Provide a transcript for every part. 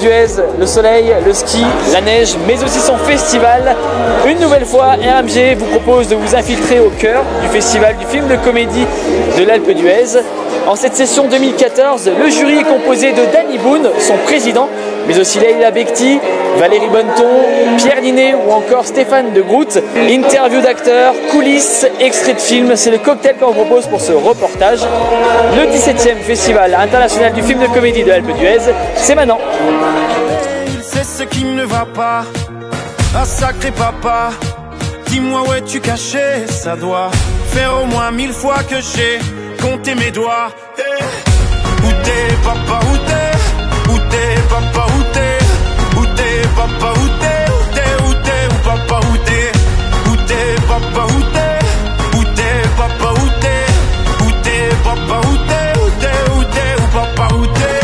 d'Huez, le soleil, le ski, la neige, mais aussi son festival. Une nouvelle fois, RMG vous propose de vous infiltrer au cœur du festival du film de comédie de l'Alpe d'Huez. En cette session 2014, le jury est composé de Danny Boone, son président, mais aussi Leila Bekti, Valérie Bonneton, Pierre Ninet ou encore Stéphane de Groot. Interview d'acteurs, coulisses, extraits de films, c'est le cocktail qu'on vous propose pour ce reportage. Le 17e Festival international du film de comédie de l'Alpe d'Huez, c'est maintenant. C'est ce qui ne va pas, ah sacré papa, dis-moi où es-tu caché, ça doit faire au moins 1000 fois que j'ai compté mes doigts. Où t'es papa, où t'es? Où t'es papa, où t'es? Où t'es papa, où t'es? Où t'es, où t'es, où papa, où t'es? Où t'es papa, où t'es? Où t'es papa, où t'es? Où t'es papa, où t'es? Où t'es, où t'es, où papa, où t'es?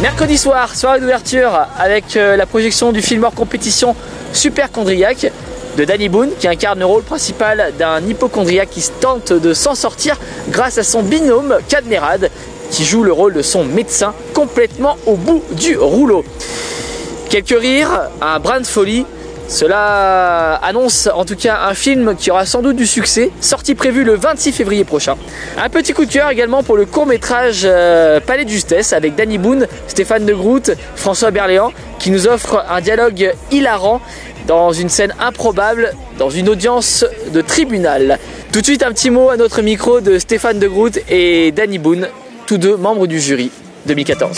Mercredi soir, soirée d'ouverture avec la projection du film hors compétition Superchondriac de Danny Boone, qui incarne le rôle principal d'un hypochondriaque qui tente de s'en sortir grâce à son binôme Cadmerade, qui joue le rôle de son médecin complètement au bout du rouleau. Quelques rires, un brin de folie, cela annonce en tout cas un film qui aura sans doute du succès, sortie prévue le 26 février prochain. Un petit coup de cœur également pour le court-métrage Palais de Justesse avec Danny Boone, Stéphane de Groot, François Berléand, qui nous offre un dialogue hilarant dans une scène improbable, dans une audience de tribunal. Tout de suite un petit mot à notre micro de Stéphane de Groot et Danny Boone, tous deux membres du jury 2014.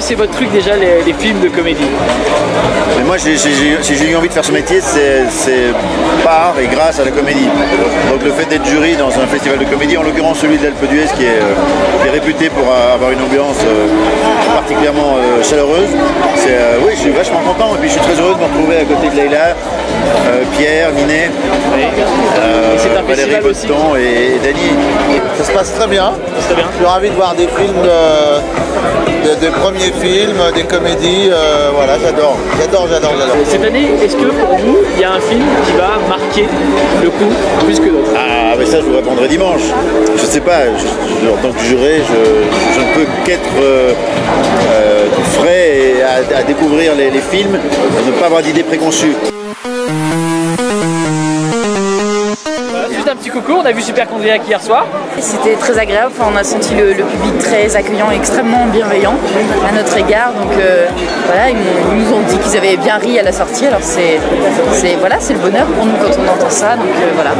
C'est votre truc déjà, les films de comédie? Mais moi, si j'ai eu envie de faire ce métier, c'est par et grâce à la comédie. Donc le fait d'être jury dans un festival de comédie, en l'occurrence celui de l'Alpe d'Huez, qui est réputé pour avoir une ambiance particulièrement chaleureuse, oui, je suis vachement content. Et puis je suis très heureux de me retrouver à côté de Leila, Pierre, Ninet, Valérie Bonneton et Dany. Ça se passe très bien. Très bien. Je suis ravi de voir des films des premiers films, des comédies, voilà, j'adore. Cette année, est-ce que pour vous, il y a un film qui va marquer le coup plus que d'autres? Ah, mais ça, je vous répondrai dimanche. Je sais pas, en tant que juré, je ne peux qu'être frais et à découvrir les films, et ne pas avoir d'idées préconçues. Juste un petit coucou, on a vu Superchondriac hier soir. C'était très agréable, on a senti le public très accueillant et extrêmement bienveillant à notre égard. Donc voilà, ils nous ont dit qu'ils avaient bien ri à la sortie. Alors c'est le bonheur pour nous quand on entend ça. Donc voilà.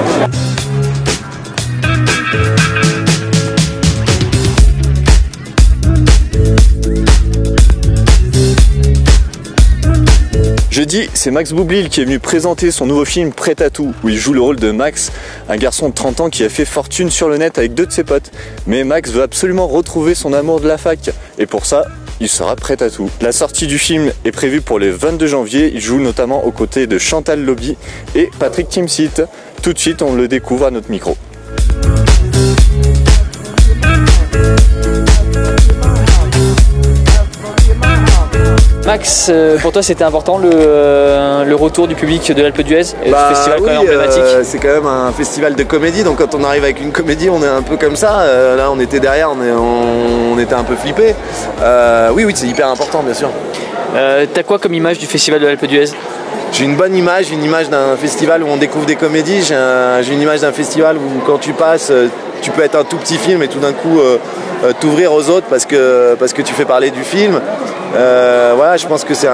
Jeudi, c'est Max Boublil qui est venu présenter son nouveau film Prêt à tout, où il joue le rôle de Max, un garçon de 30 ans qui a fait fortune sur le net avec deux de ses potes. Mais Max veut absolument retrouver son amour de la fac, et pour ça, il sera prêt à tout. La sortie du film est prévue pour le 22 janvier, il joue notamment aux côtés de Chantal Lobby et Patrick Timsit. Tout de suite, on le découvre à notre micro. Max, pour toi c'était important le retour du public de l'Alpe d'Huez, ce festival quand même emblématique. C'est quand même un festival de comédie, donc quand on arrive avec une comédie, on est un peu comme ça. Là, on était derrière, on était un peu flippés. Oui, c'est hyper important, bien sûr. T'as quoi comme image du festival de l'Alpe d'Huez? J'ai une bonne image, d'un festival où on découvre des comédies. J'ai une image d'un festival où quand tu passes, tu peux être un tout petit film et tout d'un coup t'ouvrir aux autres parce que tu fais parler du film. Voilà, je pense que c'est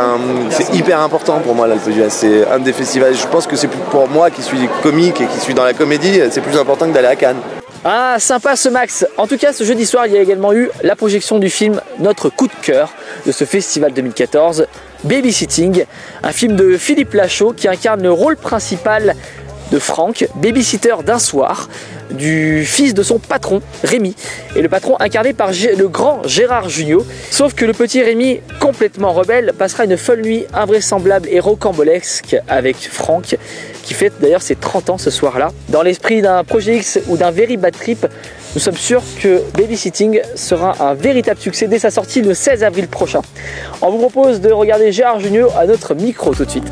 hyper important pour moi l'Alpe d'Huez. C'est un des festivals. Je pense que c'est pour moi qui suis comique et qui suis dans la comédie, c'est plus important que d'aller à Cannes. Ah, sympa ce Max. En tout cas, ce jeudi soir, il y a également eu la projection du film Notre coup de cœur de ce festival 2014, Babysitting, un film de Philippe Lachaud qui incarne le rôle principal de Franck, babysitter d'un soir, du fils de son patron, Rémi. Et le patron incarné par le grand Gérard Jugnot. Sauf que le petit Rémi, complètement rebelle, passera une folle nuit invraisemblable et rocambolesque avec Franck, qui fête d'ailleurs ses 30 ans ce soir-là. Dans l'esprit d'un projet X ou d'un very bad trip, nous sommes sûrs que Babysitting sera un véritable succès dès sa sortie le 16 avril prochain. On vous propose de regarder Gérard Jugnot à notre micro tout de suite.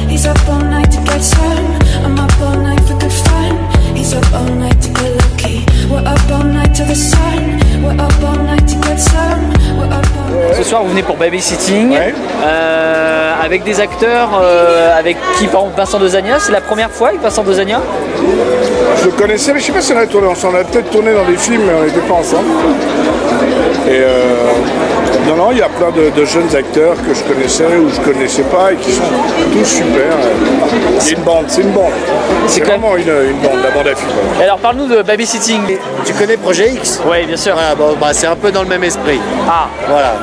He's up all night to get some. all night for good fun. He's up all night to get lucky. We're up all night to the sun. We're up all night to get some. We're up all night. Ce soir, vous venez pour Babysitting, Ouais. avec des acteurs avec qui, par exemple, Vincent Dezania. C'est la première fois avec Vincent Dezania? Je le connaissais, mais je sais pas si on a tourné ensemble. On a peut-être tourné dans des films, mais on n'était pas ensemble. Et non, il y a plein de jeunes acteurs que je connaissais ou je connaissais pas et qui sont tous super. C'est une bande, c'est vraiment une bande, la bande à filles. Et alors, parle-nous de Babysitting. Tu connais Projet X? Oui, bien sûr. Voilà, bon, bah, c'est un peu dans le même esprit. Ah, Voilà.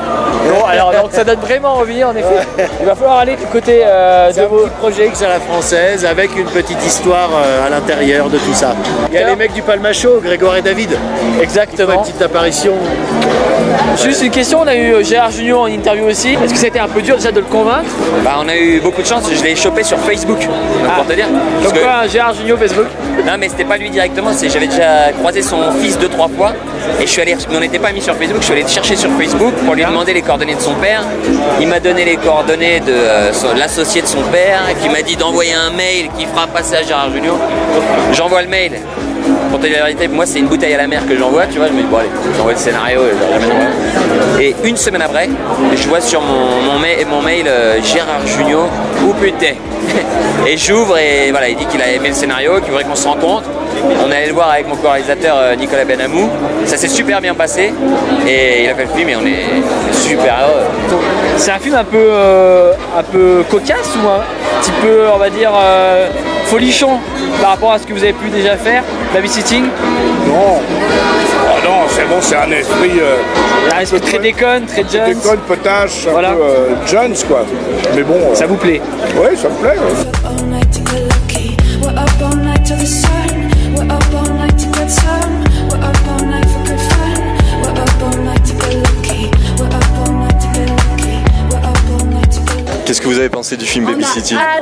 bon, alors donc, ça donne vraiment envie, en effet. Il va falloir aller du côté C'est de un vos... petit Projet X à la française avec une petite histoire à l'intérieur de tout ça. Il y a les mecs du Palmacho, Grégoire et David. Exactement. Une petite apparition. Juste une question, on a eu Gérard Jugnot en interview aussi. Est-ce que ça a été un peu dur déjà de le convaincre? Bah, on a eu beaucoup de chance, je l'ai chopé sur Facebook, pour te dire. Parce Donc que- quoi, Gérard Jugnot Facebook? Non, mais c'était pas lui directement, j'avais déjà croisé son fils 2-3 fois et je suis allé, mais on n'était pas mis sur Facebook, je suis allé le chercher sur Facebook pour lui demander les coordonnées de son père. Il m'a donné les coordonnées de l'associé de son père qui m'a dit d'envoyer un mail qui fera passer à Gérard Jugnot. J'envoie le mail. Pour te dire la vérité, moi c'est une bouteille à la mer que j'envoie, tu vois, je me dis bon allez, j'envoie le scénario et une semaine après, je vois sur mon mail Gérard Jugnot, ou putain. Et j'ouvre et voilà, il dit qu'il a aimé le scénario, qu'il voudrait qu'on se rencontre. On est allé le voir avec mon co-réalisateur Nicolas Benamou. Ça s'est super bien passé et il a fait le film et on est super heureux. C'est un film un peu cocasse ou un petit peu, on va dire, folichon par rapport à ce que vous avez pu déjà faire, Babysitting? Non, oh non, c'est bon, c'est un esprit. Un esprit très déconne, très Jones. Déconne, potache, un Voilà. peu Jones quoi. Mais bon. Ça vous plaît? Oui, ça me plaît. Ouais. Up all night to get lucky. We're up all night to the sun. We're up all night to get some. We're up all night for good fun. We're up all night to get lucky. We're up all night to get lucky. We're up all night to get lucky. Qu'est-ce que vous avez pensé du film Babysitting? On a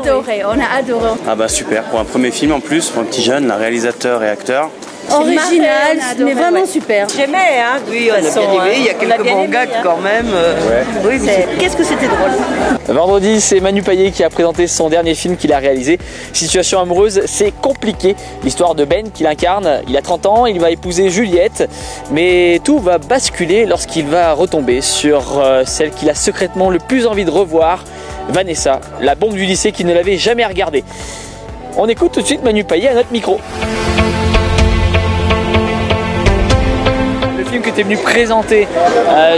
adoré. Ah bah super, pour un premier film en plus, pour un petit jeune, la réalisateur et acteur. Original, mais vraiment super. J'aimais, hein. Oui, on a bien aimé. Il y a quelques bons gags quand même. Oui, qu'est-ce que c'était drôle. Vendredi, c'est Manu Payet qui a présenté son dernier film qu'il a réalisé. Situation amoureuse, c'est compliqué. L'histoire de Ben qu'il incarne, il a 30 ans, il va épouser Juliette, mais tout va basculer lorsqu'il va retomber sur celle qu'il a secrètement le plus envie de revoir, Vanessa, la bombe du lycée qui ne l'avait jamais regardée. On écoute tout de suite Manu Payet à notre micro. Film que tu es venu présenter,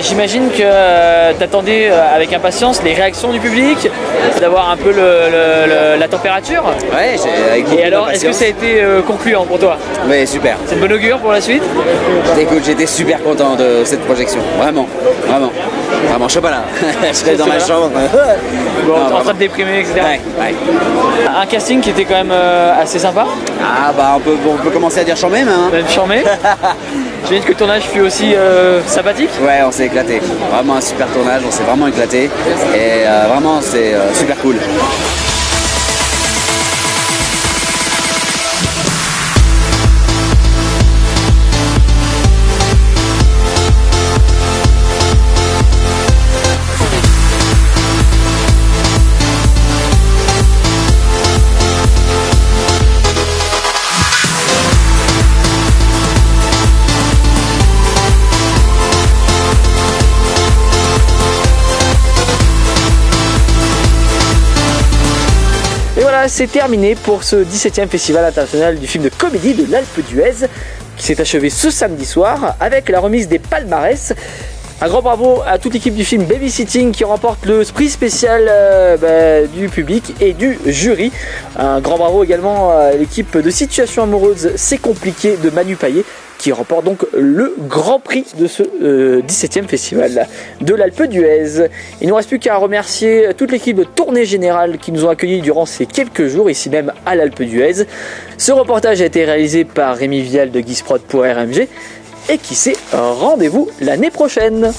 j'imagine que tu attendais avec impatience les réactions du public, d'avoir un peu la température. Ouais, avec beaucoup Et alors, est-ce que d'impatience. ça a été concluant pour toi? Ouais, super. C'est de bon augure pour la suite? Écoute, j'étais super content de cette projection. Vraiment, vraiment. Vraiment, je suis pas là. J'étais dans ma chambre. Bon, Non, en train vraiment. de déprimer, etc. Ouais. Un casting qui était quand même assez sympa. Ah bah on peut commencer à dire chambé, mais hein. Même charmé. J'imagine que le tournage fut aussi sympathique. Ouais, on s'est éclaté. Vraiment un super tournage, on s'est vraiment éclaté. Et vraiment, c'est super cool. Et voilà, c'est terminé pour ce 17e Festival international du film de comédie de l'Alpe d'Huez qui s'est achevé ce samedi soir avec la remise des palmarès. Un grand bravo à toute l'équipe du film Babysitting qui remporte le prix spécial du public et du jury. Un grand bravo également à l'équipe de Situation amoureuse, c'est compliqué de Manu Payet qui remporte donc le grand prix de ce 17e festival de l'Alpe d'Huez. Il ne nous reste plus qu'à remercier toute l'équipe de Tournée Générale qui nous ont accueillis durant ces quelques jours, ici même à l'Alpe d'Huez. Ce reportage a été réalisé par Rémi Vial de Guisprod pour RMG. Et qui sait, rendez-vous l'année prochaine.